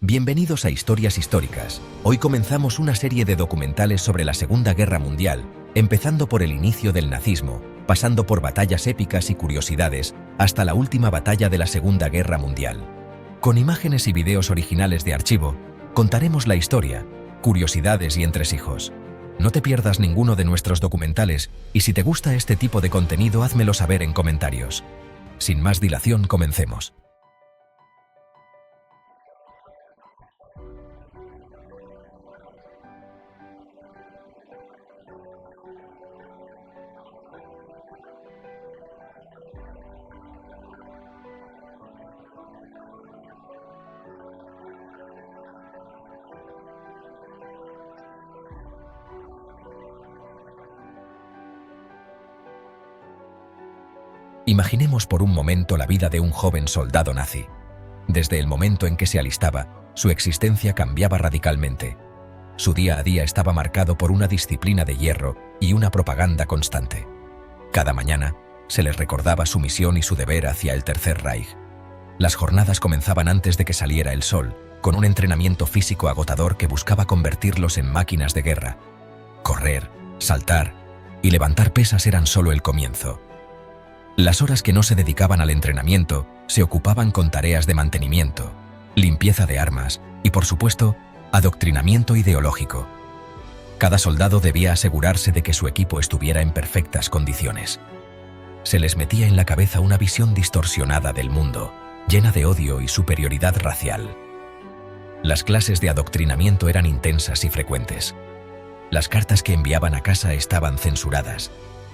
Bienvenidos a Historias Históricas. Hoy comenzamos una serie de documentales sobre la Segunda Guerra Mundial, empezando por el inicio del nazismo, pasando por batallas épicas y curiosidades, hasta la última batalla de la Segunda Guerra Mundial. Con imágenes y videos originales de archivo, contaremos la historia, curiosidades y entresijos. No te pierdas ninguno de nuestros documentales y si te gusta este tipo de contenido, házmelo saber en comentarios. Sin más dilación, comencemos. Imaginemos por un momento la vida de un joven soldado nazi. Desde el momento en que se alistaba, su existencia cambiaba radicalmente. Su día a día estaba marcado por una disciplina de hierro y una propaganda constante. Cada mañana se les recordaba su misión y su deber hacia el Tercer Reich. Las jornadas comenzaban antes de que saliera el sol, con un entrenamiento físico agotador que buscaba convertirlos en máquinas de guerra. Correr, saltar y levantar pesas eran solo el comienzo. Las horas que no se dedicaban al entrenamiento se ocupaban con tareas de mantenimiento, limpieza de armas y, por supuesto, adoctrinamiento ideológico. Cada soldado debía asegurarse de que su equipo estuviera en perfectas condiciones. Se les metía en la cabeza una visión distorsionada del mundo, llena de odio y superioridad racial. Las clases de adoctrinamiento eran intensas y frecuentes. Las cartas que enviaban a casa estaban censuradas,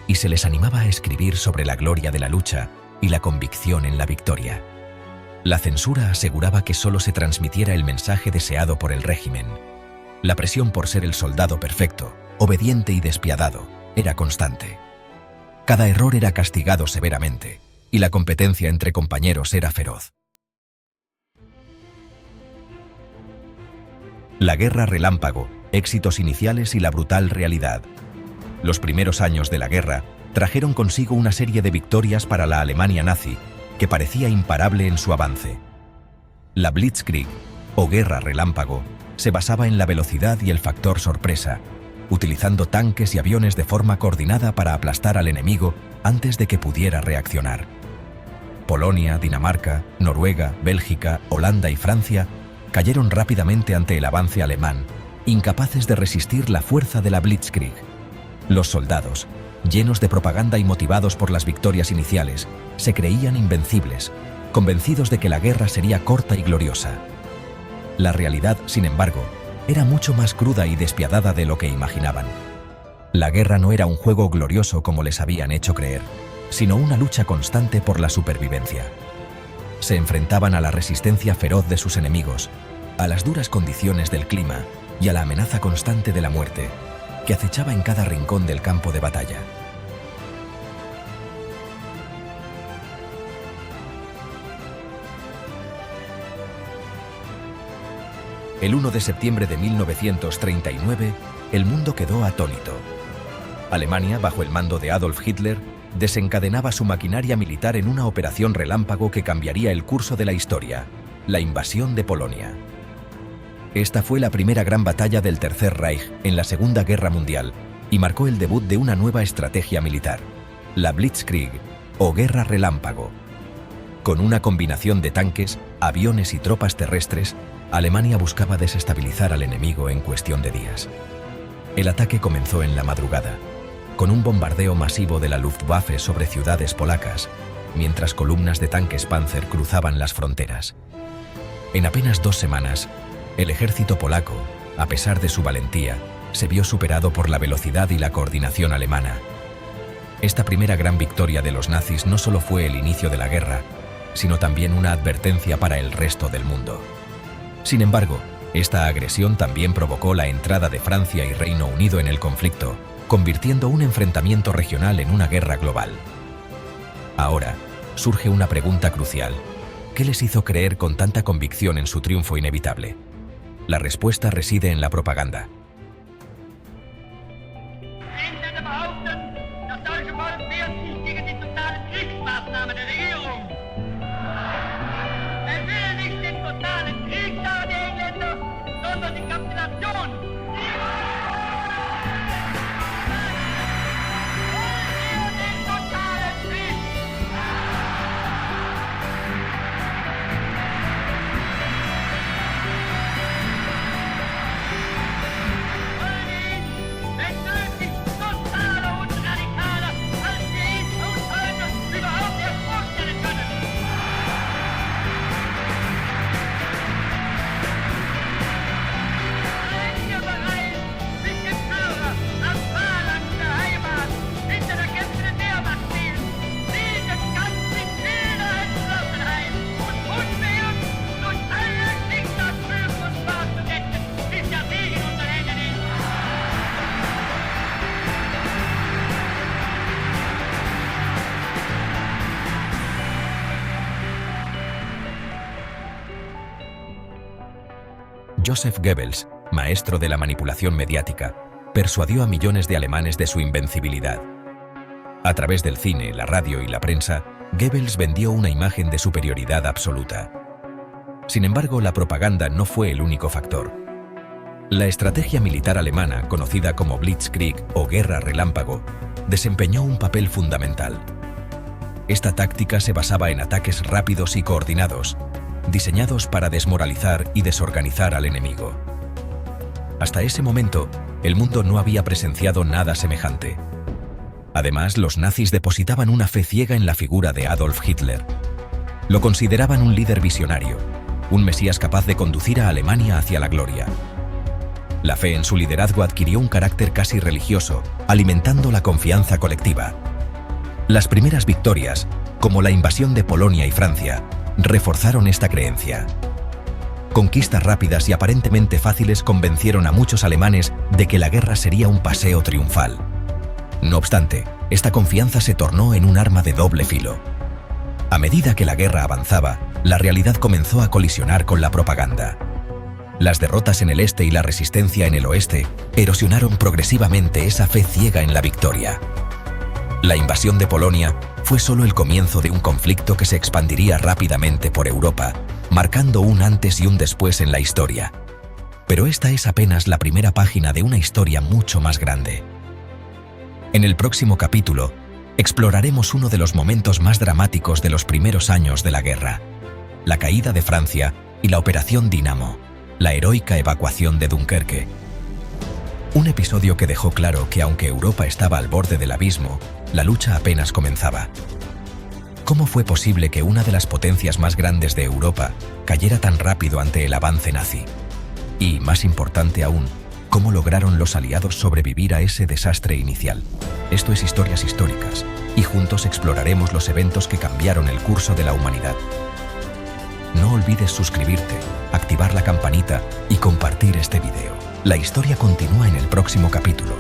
y se les animaba a escribir sobre la gloria de la lucha y la convicción en la victoria. La censura aseguraba que solo se transmitiera el mensaje deseado por el régimen. La presión por ser el soldado perfecto, obediente y despiadado, era constante. Cada error era castigado severamente, y la competencia entre compañeros era feroz. La guerra relámpago, éxitos iniciales y la brutal realidad. Los primeros años de la guerra trajeron consigo una serie de victorias para la Alemania nazi que parecía imparable en su avance. La Blitzkrieg, o guerra relámpago, se basaba en la velocidad y el factor sorpresa, utilizando tanques y aviones de forma coordinada para aplastar al enemigo antes de que pudiera reaccionar. Polonia, Dinamarca, Noruega, Bélgica, Holanda y Francia cayeron rápidamente ante el avance alemán, incapaces de resistir la fuerza de la Blitzkrieg. Los soldados, llenos de propaganda y motivados por las victorias iniciales, se creían invencibles, convencidos de que la guerra sería corta y gloriosa. La realidad, sin embargo, era mucho más cruda y despiadada de lo que imaginaban. La guerra no era un juego glorioso como les habían hecho creer, sino una lucha constante por la supervivencia. Se enfrentaban a la resistencia feroz de sus enemigos, a las duras condiciones del clima y a la amenaza constante de la muerte, que acechaba en cada rincón del campo de batalla. El 1 de septiembre de 1939, el mundo quedó atónito. Alemania, bajo el mando de Adolf Hitler, desencadenaba su maquinaria militar en una operación relámpago que cambiaría el curso de la historia, la invasión de Polonia. Esta fue la primera gran batalla del Tercer Reich en la Segunda Guerra Mundial y marcó el debut de una nueva estrategia militar, la Blitzkrieg, o guerra relámpago. Con una combinación de tanques, aviones y tropas terrestres, Alemania buscaba desestabilizar al enemigo en cuestión de días. El ataque comenzó en la madrugada, con un bombardeo masivo de la Luftwaffe sobre ciudades polacas, mientras columnas de tanques Panzer cruzaban las fronteras. En apenas 2 semanas, el ejército polaco, a pesar de su valentía, se vio superado por la velocidad y la coordinación alemana. Esta primera gran victoria de los nazis no solo fue el inicio de la guerra, sino también una advertencia para el resto del mundo. Sin embargo, esta agresión también provocó la entrada de Francia y Reino Unido en el conflicto, convirtiendo un enfrentamiento regional en una guerra global. Ahora, surge una pregunta crucial. ¿Qué les hizo creer con tanta convicción en su triunfo inevitable? La respuesta reside en la propaganda. Er will nicht den totalen Krieg, aber die Engländer Joseph Goebbels, maestro de la manipulación mediática, persuadió a millones de alemanes de su invencibilidad. A través del cine, la radio y la prensa, Goebbels vendió una imagen de superioridad absoluta. Sin embargo, la propaganda no fue el único factor. La estrategia militar alemana, conocida como Blitzkrieg o Guerra Relámpago, desempeñó un papel fundamental. Esta táctica se basaba en ataques rápidos y coordinados, diseñados para desmoralizar y desorganizar al enemigo. Hasta ese momento, el mundo no había presenciado nada semejante. Además, los nazis depositaban una fe ciega en la figura de Adolf Hitler. Lo consideraban un líder visionario, un mesías capaz de conducir a Alemania hacia la gloria. La fe en su liderazgo adquirió un carácter casi religioso, alimentando la confianza colectiva. Las primeras victorias, como la invasión de Polonia y Francia, reforzaron esta creencia. Conquistas rápidas y aparentemente fáciles convencieron a muchos alemanes de que la guerra sería un paseo triunfal. No obstante, esta confianza se tornó en un arma de doble filo. A medida que la guerra avanzaba, la realidad comenzó a colisionar con la propaganda. Las derrotas en el este y la resistencia en el oeste erosionaron progresivamente esa fe ciega en la victoria. La invasión de Polonia fue solo el comienzo de un conflicto que se expandiría rápidamente por Europa, marcando un antes y un después en la historia. Pero esta es apenas la primera página de una historia mucho más grande. En el próximo capítulo, exploraremos uno de los momentos más dramáticos de los primeros años de la guerra: la caída de Francia y la Operación Dinamo, la heroica evacuación de Dunkerque. Un episodio que dejó claro que aunque Europa estaba al borde del abismo, la lucha apenas comenzaba. ¿Cómo fue posible que una de las potencias más grandes de Europa cayera tan rápido ante el avance nazi? Y, más importante aún, ¿cómo lograron los aliados sobrevivir a ese desastre inicial? Esto es Historias Históricas, y juntos exploraremos los eventos que cambiaron el curso de la humanidad. No olvides suscribirte, activar la campanita y compartir este video. La historia continúa en el próximo capítulo.